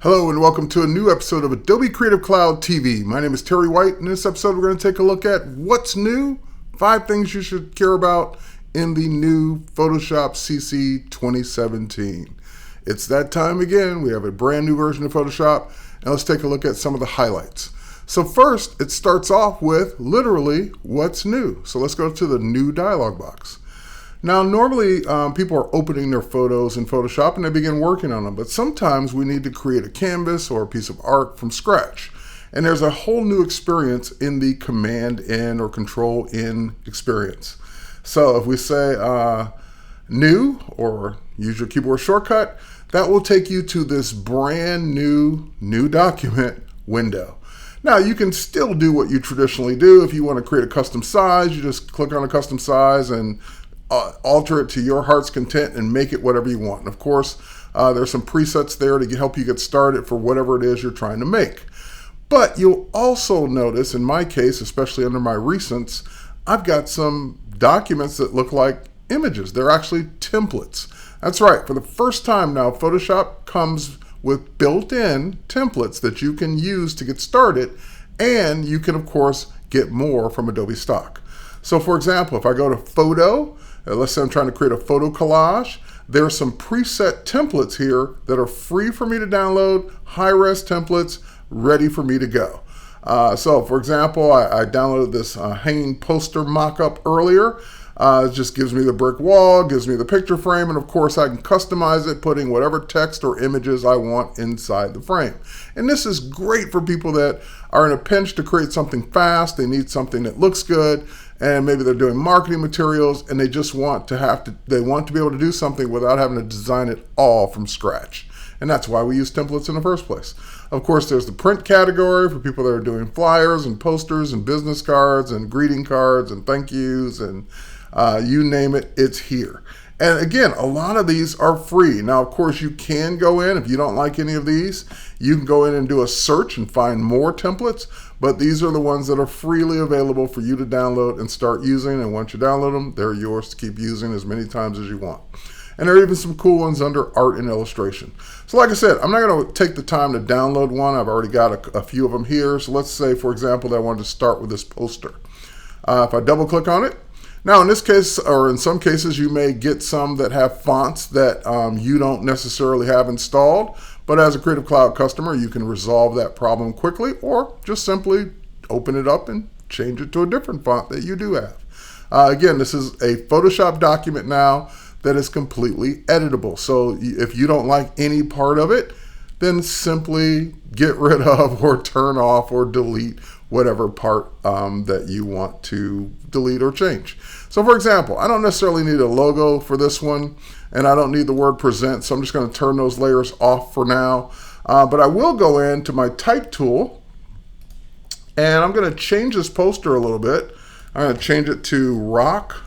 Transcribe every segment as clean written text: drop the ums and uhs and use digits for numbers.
Hello and welcome to a new episode of Adobe Creative Cloud TV. My name is Terry White. In this episode, we're going to take a look at what's new, 5 things you should care about in the new Photoshop CC 2017. It's that time again. We have a brand new version of Photoshop, and let's take a look at some of the highlights. So first, it starts off with literally what's new. So let's go to the new dialog box. Now, normally people are opening their photos in Photoshop and they begin working on them, but sometimes we need to create a canvas or a piece of art from scratch. And there's a whole new experience in the Command in or Control in experience. So if we say new or use your keyboard shortcut, that will take you to this brand new document window. Now, you can still do what you traditionally do. If you want to create a custom size, you just click on a custom size and alter it to your heart's content and make it whatever you want. And of course, there's some presets there to help you get started for whatever it is you're trying to make. But you'll also notice, in my case, especially under my recents, I've got some documents that look like images. They're actually templates. That's right. For the first time now, Photoshop comes with built-in templates that you can use to get started, and you can, of course, get more from Adobe stock. So for example, if I go to Photo, let's say I'm trying to create a photo collage, there are some preset templates here that are free for me to download, high-res templates, ready for me to go. So for example, I downloaded this hanging poster mock-up earlier. It just gives me the brick wall, gives me the picture frame, and of course I can customize it, putting whatever text or images I want inside the frame. And this is great for people that are in a pinch to create something fast. They need something that looks good, and maybe they're doing marketing materials and they just want to be able to do something without having to design it all from scratch. And that's why we use templates in the first place. Of course, there's the print category for people that are doing flyers and posters and business cards and greeting cards and thank yous and you name it, it's here. And again, a lot of these are free. Now, of course, you can go in, if you don't like any of these, you can go in and do a search and find more templates, but these are the ones that are freely available for you to download and start using. And once you download them, they're yours to keep using as many times as you want. And there are even some cool ones under art and illustration. So like I said, I'm not going to take the time to download one. I've already got a few of them here. So let's say, for example, that I wanted to start with this poster. If I double click on it, now in this case, or in some cases, you may get some that have fonts that you don't necessarily have installed, but as a Creative Cloud customer, you can resolve that problem quickly, or just simply open it up and change it to a different font that you do have. Again, this is a Photoshop document now that is completely editable. So if you don't like any part of it, then simply get rid of or turn off or delete whatever part that you want to delete or change. So for example, I don't necessarily need a logo for this one, and I don't need the word present, so I'm just going to turn those layers off for now. But I will go into my type tool, and I'm going to change this poster a little bit. I'm going to change it to rock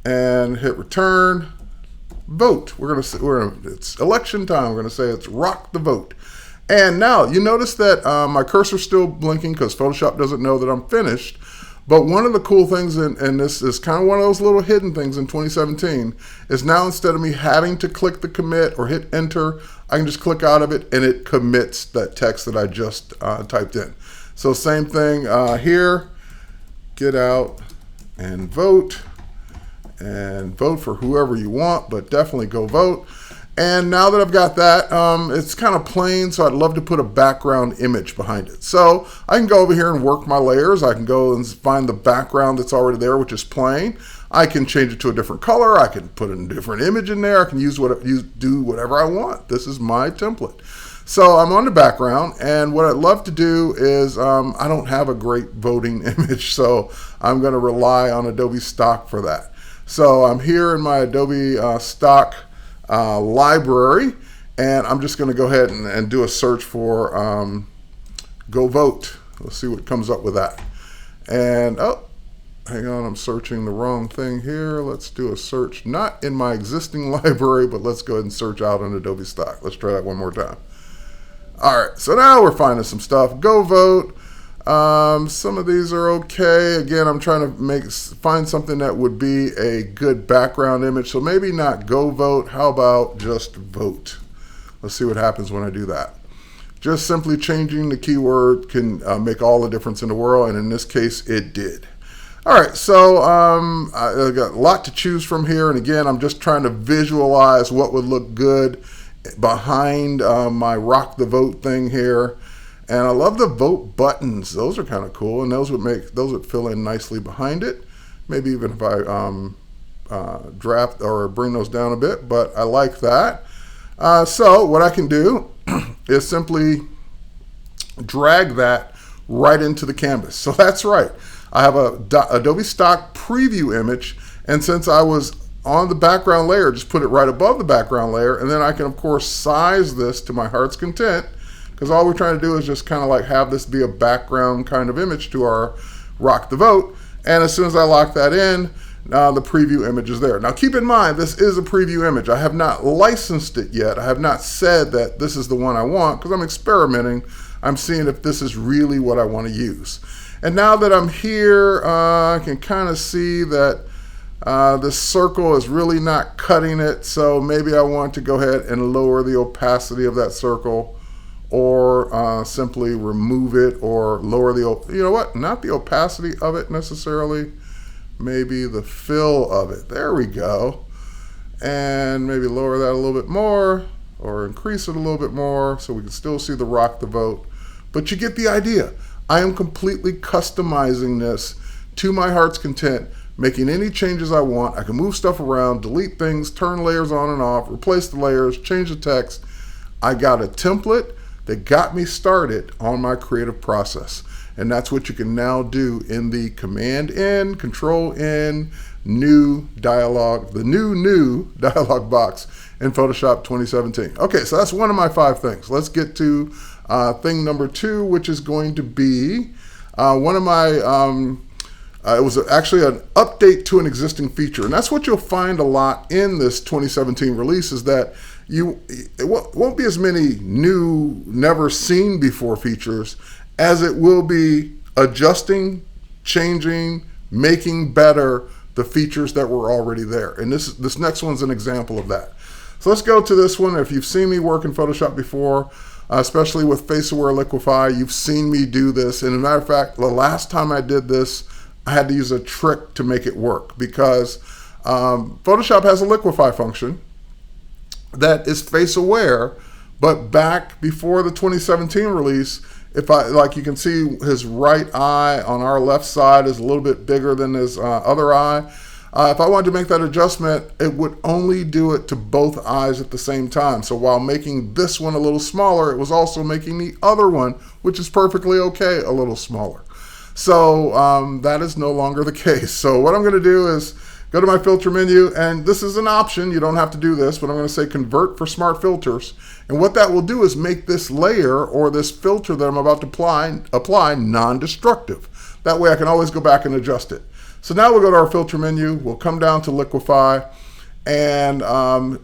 and hit return. Vote. It's election time. We're going to say it's rock the vote. And now you notice that my cursor's still blinking because Photoshop doesn't know that I'm finished. But one of the cool things, and this is kind of one of those little hidden things in 2017, is now instead of me having to click the commit or hit enter, I can just click out of it and it commits that text that I just typed in. So same thing here, get out and vote for whoever you want, but definitely go vote. And now that I've got that, it's kind of plain, so I'd love to put a background image behind it. So I can go over here and work my layers. I can go and find the background that's already there, which is plain. I can change it to a different color. I can put a different image in there. I can do whatever I want. This is my template. So I'm on the background, and what I'd love to do is, I don't have a great voting image, so I'm going to rely on Adobe stock for that. So I'm here in my Adobe stock library, and I'm just going to go ahead and do a search for go vote. Let's see what comes up with that. And oh, hang on, I'm searching the wrong thing here. Let's do a search not in my existing library, but let's go ahead and search out on Adobe stock. Let's try that one more time. All right, so now we're finding some stuff. Go vote. Some of these are okay. Again, I'm trying to find something that would be a good background image. So maybe not go vote. How about just vote? Let's see what happens when I do that. Just simply changing the keyword can make all the difference in the world, and in this case, it did. All right, so I got a lot to choose from here, and again, I'm just trying to visualize what would look good behind my Rock the Vote thing here. And I love the vote buttons. Those are kind of cool, and those would fill in nicely behind it. Maybe even if I draft or bring those down a bit, but I like that. So what I can do is simply drag that right into the canvas. So that's right. I have a Adobe stock preview image, and since I was on the background layer, just put it right above the background layer, and then I can of course size this to my heart's content, because all we're trying to do is just kind of like have this be a background kind of image to our Rock the Vote. And as soon as I lock that in, the preview image is there. Now keep in mind, this is a preview image. I have not licensed it yet. I have not said that this is the one I want, because I'm experimenting. I'm seeing if this is really what I want to use. And now that I'm here, I can kind of see that this circle is really not cutting it. So maybe I want to go ahead and lower the opacity of that circle, or simply remove it, or lower the, you know what, not the opacity of it necessarily, maybe the fill of it. There we go. And maybe lower that a little bit more, or increase it a little bit more so we can still see the Rock the Vote. But you get the idea. I am completely customizing this to my heart's content, making any changes I want. I can move stuff around, delete things, turn layers on and off, replace the layers, change the text. I got a template that got me started on my creative process. And that's what you can now do in the Command N, Control N, new dialog, the new dialog box in Photoshop 2017. Okay, so that's one of my 5 things. Let's get to thing number 2, which is going to be one of my, it was actually an update to an existing feature. And that's what you'll find a lot in this 2017 release, is that it won't be as many new, never seen before features as it will be adjusting, changing, making better the features that were already there. And this next one's an example of that. So let's go to this one. If you've seen me work in Photoshop before, especially with Face Aware Liquify, you've seen me do this. And as a matter of fact, the last time I did this, I had to use a trick to make it work, because Photoshop has a liquify function that is face aware, but back before the 2017 release, if I, like you can see, his right eye on our left side is a little bit bigger than his other eye. If I wanted to make that adjustment, it would only do it to both eyes at the same time. So while making this one a little smaller, it was also making the other one, which is perfectly okay, a little smaller. So that is no longer the case. So what I'm going to do is go to my filter menu, and this is an option. You don't have to do this, but I'm going to say convert for smart filters. And what that will do is make this layer, or this filter that I'm about to apply non-destructive. That way I can always go back and adjust it. So now we'll go to our filter menu. We'll come down to liquify, and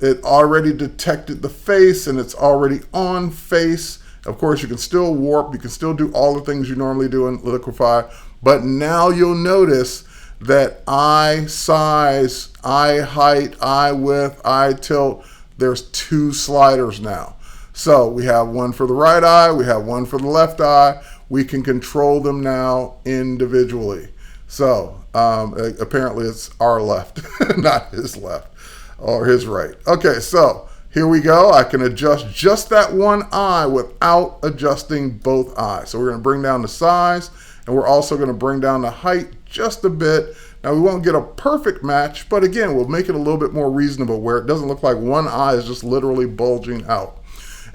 it already detected the face, and it's already on face. Of course, you can still warp. You can still do all the things you normally do in liquify. But now you'll notice that eye size, eye height, eye width, eye tilt, there's 2 sliders now. So we have one for the right eye, we have one for the left eye. We can control them now individually. So apparently it's our left, not his left or his right. Okay, so here we go. I can adjust just that one eye without adjusting both eyes. So we're going to bring down the size, and we're also going to bring down the height just a bit. Now we won't get a perfect match, but again, we'll make it a little bit more reasonable, where it doesn't look like one eye is just literally bulging out.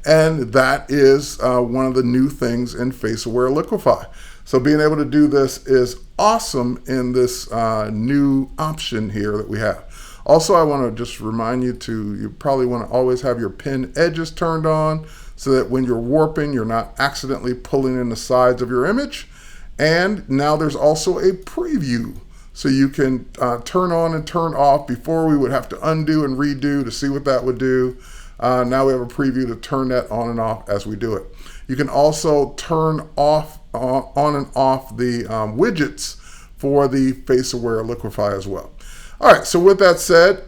And that is one of the new things in Face Aware Liquify. So being able to do this is awesome in this new option here that we have. Also, I want to just remind you you probably want to always have your pen edges turned on, so that when you're warping, you're not accidentally pulling in the sides of your image. And now there's also a preview, so you can turn on and turn off. Before, we would have to undo and redo to see what that would do. Now we have a preview to turn that on and off as we do it. You can also turn off on and off the widgets for the Face Aware Liquify as well. All right, so with that said,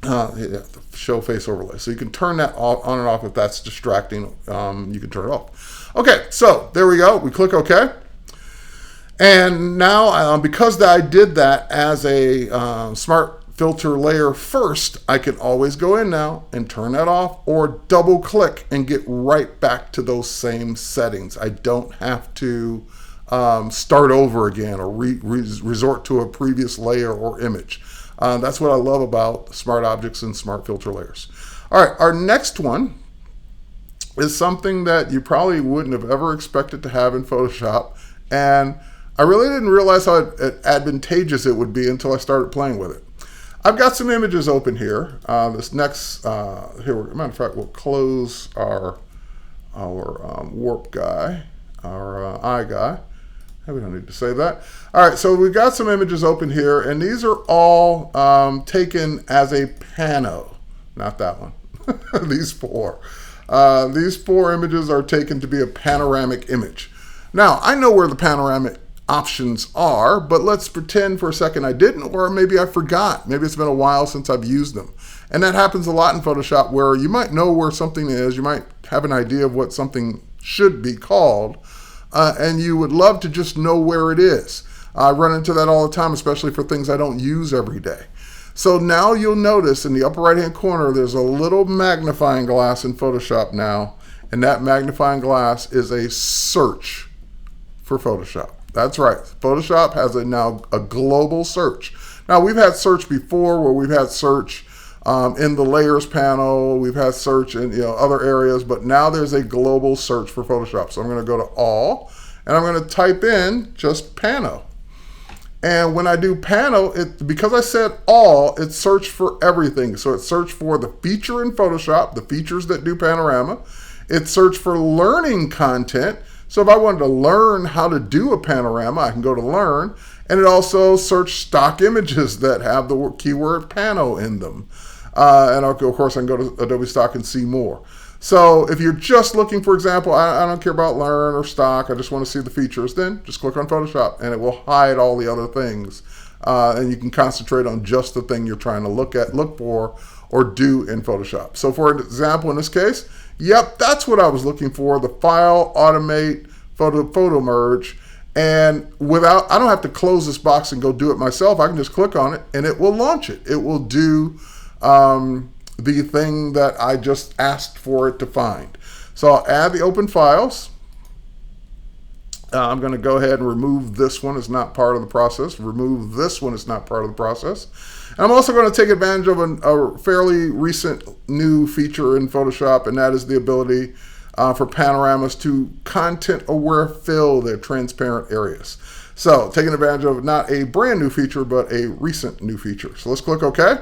Yeah, the show face overlay. So you can turn that on and off if that's distracting. You can turn it off. Okay, so there we go. We click OK. And now, because I did that as a smart filter layer first, I can always go in now and turn that off or double click and get right back to those same settings. I don't have to start over again or resort to a previous layer or image. That's what I love about smart objects and smart filter layers. All right, our next one is something that you probably wouldn't have ever expected to have in Photoshop, and I really didn't realize how advantageous it would be until I started playing with it. I've got some images open here. This next, matter of fact, we'll close our warp guy, our eye guy. We don't need to save that. All right, so we've got some images open here, and these are all taken as a pano, not that one. These four. These four images are taken to be a panoramic image. Now, I know where the panoramic options are, but let's pretend for a second I didn't, or maybe I forgot. Maybe it's been a while since I've used them. And that happens a lot in Photoshop, where you might know where something is, you might have an idea of what something should be called, and you would love to just know where it is. I run into that all the time, especially for things I don't use every day. So now you'll notice in the upper right hand corner there's a little magnifying glass in Photoshop now, and that magnifying glass is a search for Photoshop. That's right. Photoshop has now a global search. Now, we've had search before, where we've had search in the layers panel. We've had search in other areas, but now there's a global search for Photoshop. So I'm going to go to all, and I'm going to type in just pano. And when I do pano, because I said all, it searched for everything. So it searched for the feature in Photoshop, the features that do panorama. It searched for learning content. So if I wanted to learn how to do a panorama, I can go to learn. And it also searched stock images that have the keyword pano in them. And of course, I can go to Adobe Stock and see more. So if you're just looking, for example, I don't care about learn or stock, I just want to see the features, then just click on Photoshop and it will hide all the other things. And you can concentrate on just the thing you're trying to look for, or do in Photoshop. So for example, in this case, yep, that's what I was looking for, the file, automate, photo merge. And I don't have to close this box and go do it myself. I can just click on it and it will launch it. It will do the thing that I just asked for it to find. So I'll add the open files. I'm going to go ahead and remove this one. It's not part of the process. Remove this one. It's not part of the process. And I'm also going to take advantage of a fairly recent new feature in Photoshop, and that is the ability for panoramas to content-aware fill their transparent areas. So taking advantage of not a brand new feature, but a recent new feature. So let's click OK.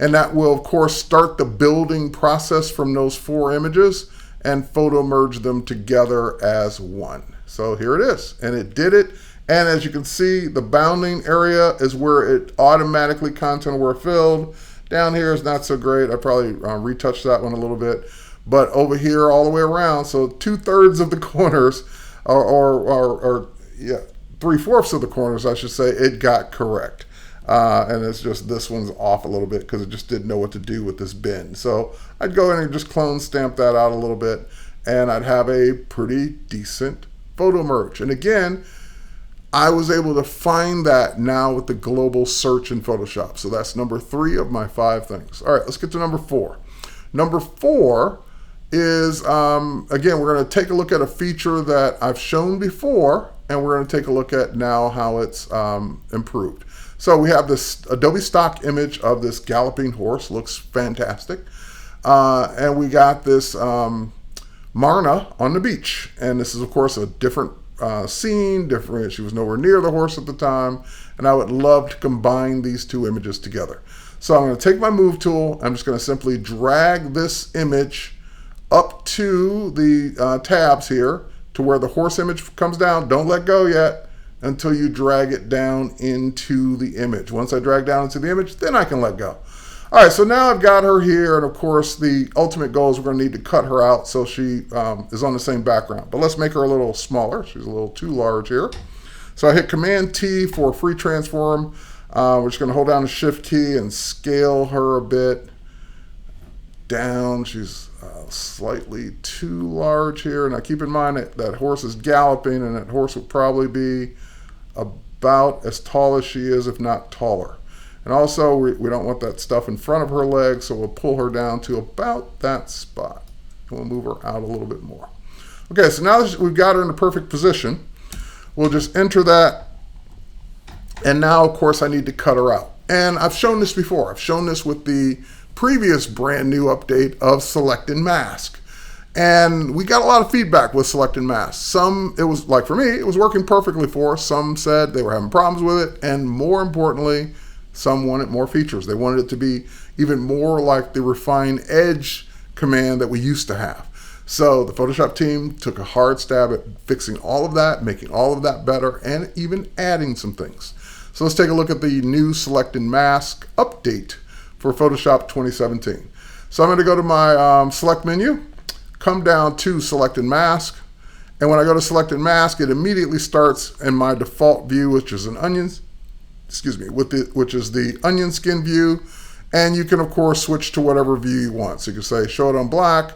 And that will, of course, start the building process from those four images and photo merge them together as one. So here it is, and it did it. And as you can see, the bounding area is where it automatically content-aware filled. Down here is not so great. I probably retouched that one a little bit. But over here, all the way around, so 2/3 of the corners, or 3/4 of the corners, I should say, it got correct. And it's just this one's off a little bit because it just didn't know what to do with this bin. So I'd go in and just clone stamp that out a little bit, and I'd have a pretty decent photo merge. And again, I was able to find that now with the global search in Photoshop. So that's number 3 of my 5 things. All right, let's get to number 4. Number 4 is, again, we're going to take a look at a feature that I've shown before, and we're going to take a look at now how it's improved. So we have this Adobe stock image of this galloping horse. Looks fantastic. And we got this Marna on the beach. And this is, of course, a different scene, different. She was nowhere near the horse at the time. And I would love to combine these two images together. So I'm going to take my move tool. I'm just going to simply drag this image up to the tabs here to where the horse image comes down. Don't let go yet until you drag it down into the image. Once I drag down into the image, then I can let go. All right, so now I've got her here, and of course the ultimate goal is we're going to need to cut her out so she is on the same background. But let's make her a little smaller. She's a little too large here. So I hit Command T for free transform. We're just going to hold down the shift key and scale her a bit down. She's slightly too large here. Now keep in mind that horse is galloping, and that horse would probably be about as tall as she is, if not taller. And also we don't want that stuff in front of her legs, so we'll pull her down to about that spot. And we'll move her out a little bit more. Okay, so now that we've got her in the perfect position, we'll just enter that. And now, of course, I need to cut her out. And I've shown this before. I've shown this with the previous brand new update of Select and Mask. And we got a lot of feedback with Select and Mask. Some, it was like for me, it was working perfectly for us. Some said they were having problems with it. And more importantly, some wanted more features. They wanted it to be even more like the Refine Edge command that we used to have. So the Photoshop team took a hard stab at fixing all of that, making all of that better, and even adding some things. So let's take a look at the new Select and Mask update for Photoshop 2017. So I'm going to go to my Select menu, come down to Select and Mask, and when I go to Select and Mask, it immediately starts in my default view, which is an onion, which is the onion skin view, and you can of course switch to whatever view you want. So you can say show it on black,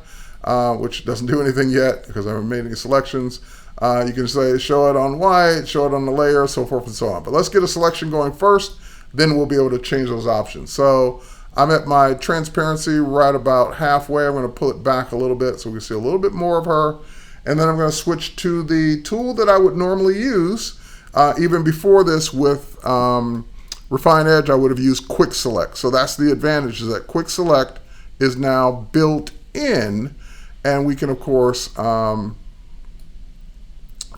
which doesn't do anything yet because I haven't made any selections. You can say show it on white, show it on the layer, so forth and so on. But let's get a selection going first, then we'll be able to change those options. So I'm at my transparency right about halfway. I'm going to pull it back a little bit so we can see a little bit more of her. And then I'm going to switch to the tool that I would normally use. Even before this with Refine Edge, I would have used Quick Select. So that's the advantage, is that Quick Select is now built in, and we can of course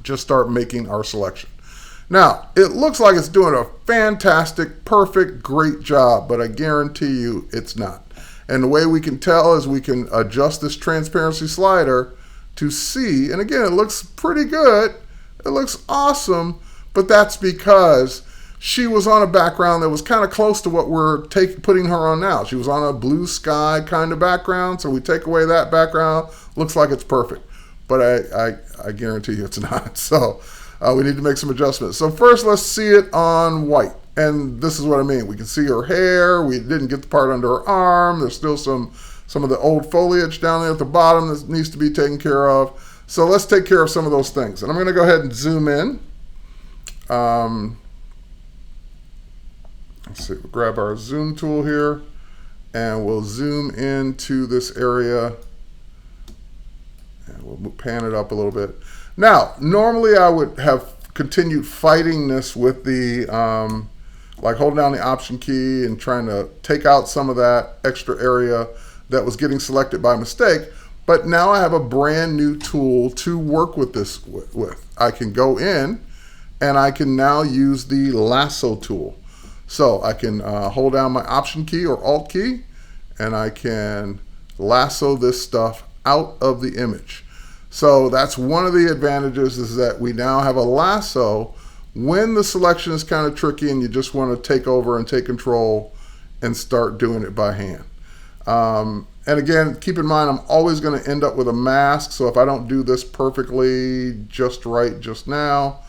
just start making our selection. Now, it looks like it's doing a fantastic, perfect, great job, but I guarantee you it's not. And the way we can tell is we can adjust this transparency slider to see, and again, it looks pretty good. It looks awesome, but that's because she was on a background that was kind of close to what we're putting her on now. She was on a blue sky kind of background, so we take away that background, looks like it's perfect. But I guarantee you it's not. So we need to make some adjustments. So first, let's see it on white. And this is what I mean. We can see her hair. We didn't get the part under her arm. There's still some of the old foliage down there at the bottom that needs to be taken care of. So let's take care of some of those things. And I'm going to go ahead and zoom in. Let's see. We'll grab our zoom tool here, and we'll zoom into this area. And we'll pan it up a little bit. Now, normally I would have continued fighting this with the, like holding down the Option key and trying to take out some of that extra area that was getting selected by mistake. But now I have a brand new tool to work with this with. I can go in and I can now use the lasso tool. So I can hold down my Option key or Alt key, and I can lasso this stuff out of the image. So that's one of the advantages, is that we now have a lasso when the selection is kind of tricky and you just want to take over and take control and start doing it by hand. And again, keep in mind, I'm always going to end up with a mask. So if I don't do this perfectly just right just now,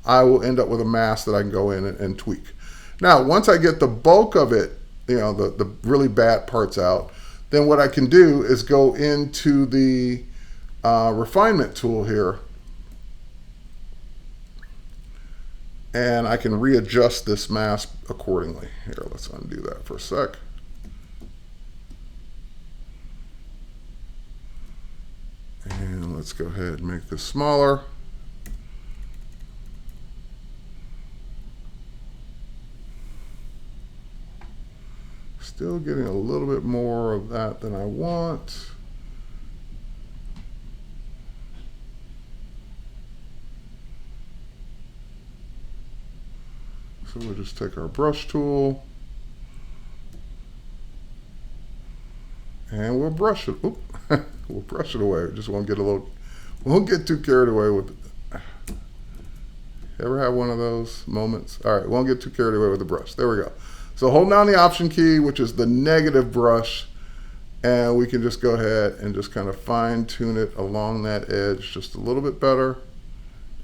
I will end up with a mask that I can go in and tweak. Now, once I get the bulk of it, you know, the really bad parts out, then what I can do is go into the refinement tool here, and I can readjust this mask accordingly. Here, let's undo that for a sec. And let's go ahead and make this smaller. Still getting a little bit more of that than I want. So we'll just take our brush tool and we'll brush it. Oop. We'll brush it away. We just won't get won't get too carried away with it. Ever have one of those moments? All right, won't get too carried away with the brush. There we go. So hold down the Option key, which is the negative brush, and we can just go ahead and just kind of fine tune it along that edge just a little bit better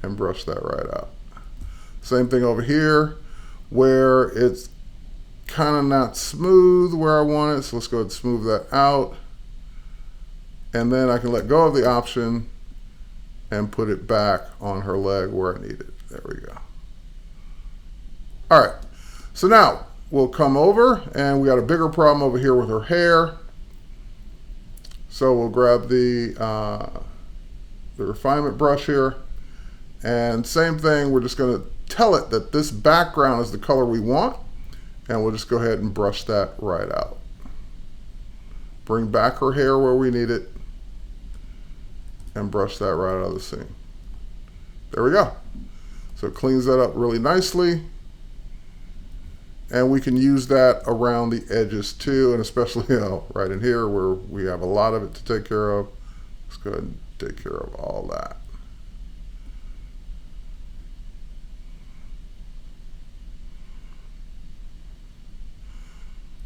and brush that right out. Same thing over here, where it's kind of not smooth where I want it, so let's go ahead and smooth that out. And then I can let go of the option and put it back on her leg where I need it. There we go. All right, so now we'll come over, and we got a bigger problem over here with her hair. So we'll grab the refinement brush here, and same thing, we're just going to tell it that this background is the color we want, and we'll just go ahead and brush that right out. Bring back her hair where we need it, and brush that right out of the scene. There we go. So it cleans that up really nicely. And we can use that around the edges too, and especially right in here where we have a lot of it to take care of. Let's go ahead and take care of all that.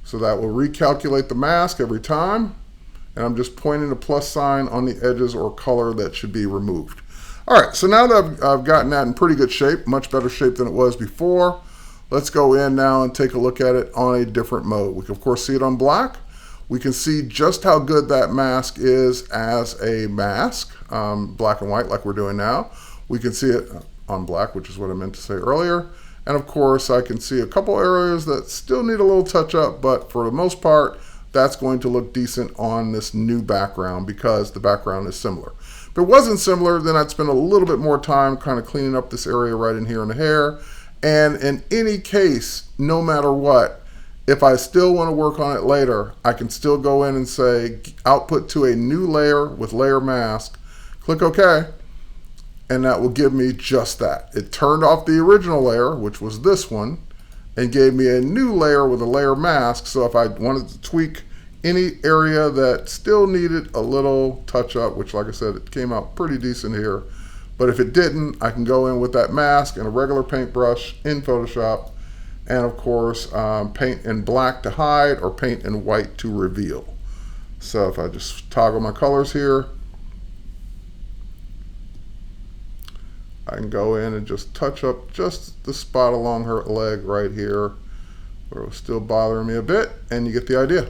So that will recalculate the mask every time. And I'm just pointing a plus sign on the edges or color that should be removed. All right, so now that I've gotten that in pretty good shape, much better shape than it was before, let's go in now and take a look at it on a different mode. We can, of course, see it on black. We can see just how good that mask is as a mask, black and white like we're doing now. We can see it on black, which is what I meant to say earlier. And of course, I can see a couple areas that still need a little touch up, but for the most part, that's going to look decent on this new background because the background is similar. If it wasn't similar, then I'd spend a little bit more time kind of cleaning up this area right in here in the hair. And in any case, no matter what, if I still want to work on it later, I can still go in and say output to a new layer with layer mask, click OK, and that will give me just that. It turned off the original layer, which was this one, and gave me a new layer with a layer mask. So if I wanted to tweak any area that still needed a little touch up, which like I said, it came out pretty decent here, but if it didn't, I can go in with that mask and a regular paintbrush in Photoshop, and of course paint in black to hide or paint in white to reveal. So if I just toggle my colors here, I can go in and just touch up just the spot along her leg right here where it was still bothering me a bit, and you get the idea.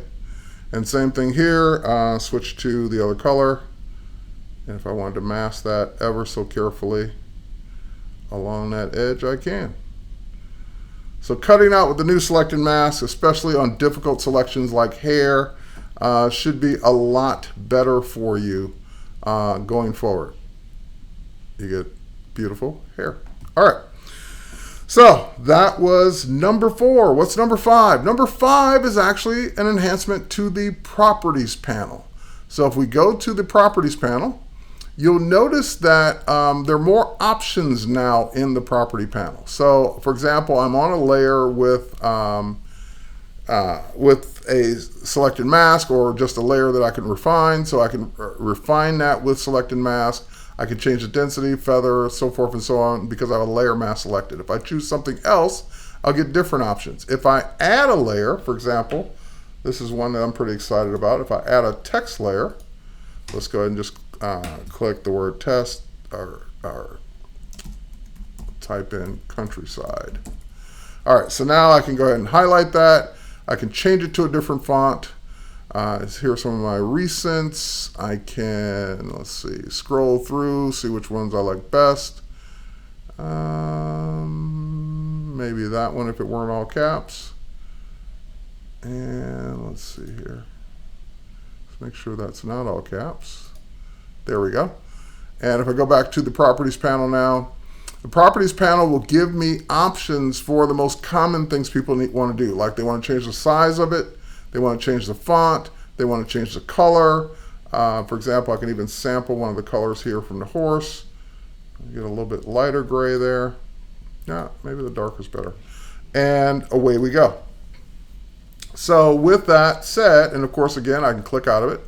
And same thing here, switch to the other color, and if I wanted to mask that ever so carefully along that edge, I can. So cutting out with the new selected mask, especially on difficult selections like hair, should be a lot better for you going forward. You get beautiful hair. All right, so that was number 4. What's number 5? Number 5 is actually an enhancement to the properties panel. So if we go to the properties panel, you'll notice that there are more options now in the property panel. So for example, I'm on a layer with a selected mask or just a layer that I can refine. So I can refine that with selected mask. I can change the density, feather, so forth and so on because I have a layer mask selected. If I choose something else, I'll get different options. If I add a layer, for example, this is one that I'm pretty excited about. If I add a text layer, let's go ahead and just click the word test or type in countryside. All right, so now I can go ahead and highlight that. I can change it to a different font. Here are some of my recents. I can, let's see, scroll through, see which ones I like best. Maybe that one if it weren't all caps. And let's see here. Let's make sure that's not all caps. There we go. And if I go back to the properties panel now, the properties panel will give me options for the most common things people want to do. Like they want to change the size of it. They want to change the font. They want to change the color. For example, I can even sample one of the colors here from the horse. Get a little bit lighter gray there. Yeah, maybe the darker is better. And away we go. So with that set, and of course, again, I can click out of it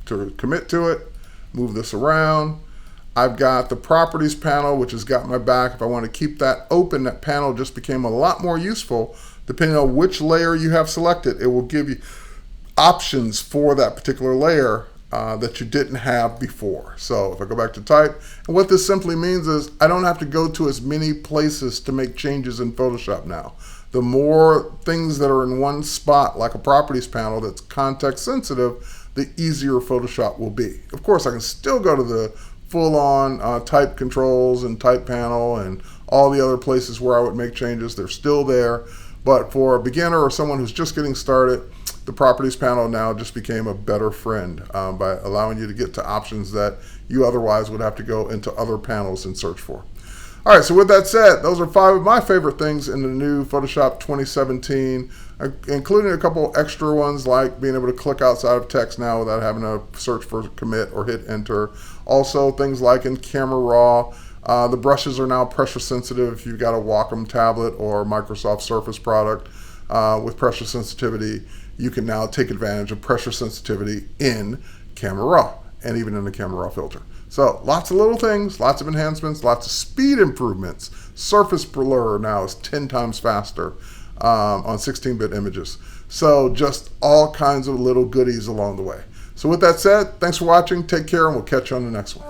to commit to it, move this around. I've got the properties panel, which has got my back. If I want to keep that open, that panel just became a lot more useful. Depending on which layer you have selected, it will give you options for that particular layer that you didn't have before. So if I go back to type, and what this simply means is I don't have to go to as many places to make changes in Photoshop now. The more things that are in one spot, like a properties panel that's context sensitive, the easier Photoshop will be. Of course, I can still go to the full-on type controls and type panel and all the other places where I would make changes. They're still there. But for a beginner or someone who's just getting started, the properties panel now just became a better friend by allowing you to get to options that you otherwise would have to go into other panels and search for. All right, so with that said, those are 5 of my favorite things in the new Photoshop 2017, including a couple extra ones like being able to click outside of text now without having to search for commit or hit enter. Also, things like in Camera Raw, the brushes are now pressure sensitive. If you've got a Wacom tablet or Microsoft Surface product with pressure sensitivity, you can now take advantage of pressure sensitivity in Camera Raw and even in the Camera Raw filter. So lots of little things, lots of enhancements, lots of speed improvements. Surface blur now is 10 times faster on 16-bit images. So just all kinds of little goodies along the way. So with that said, thanks for watching, take care, and we'll catch you on the next one.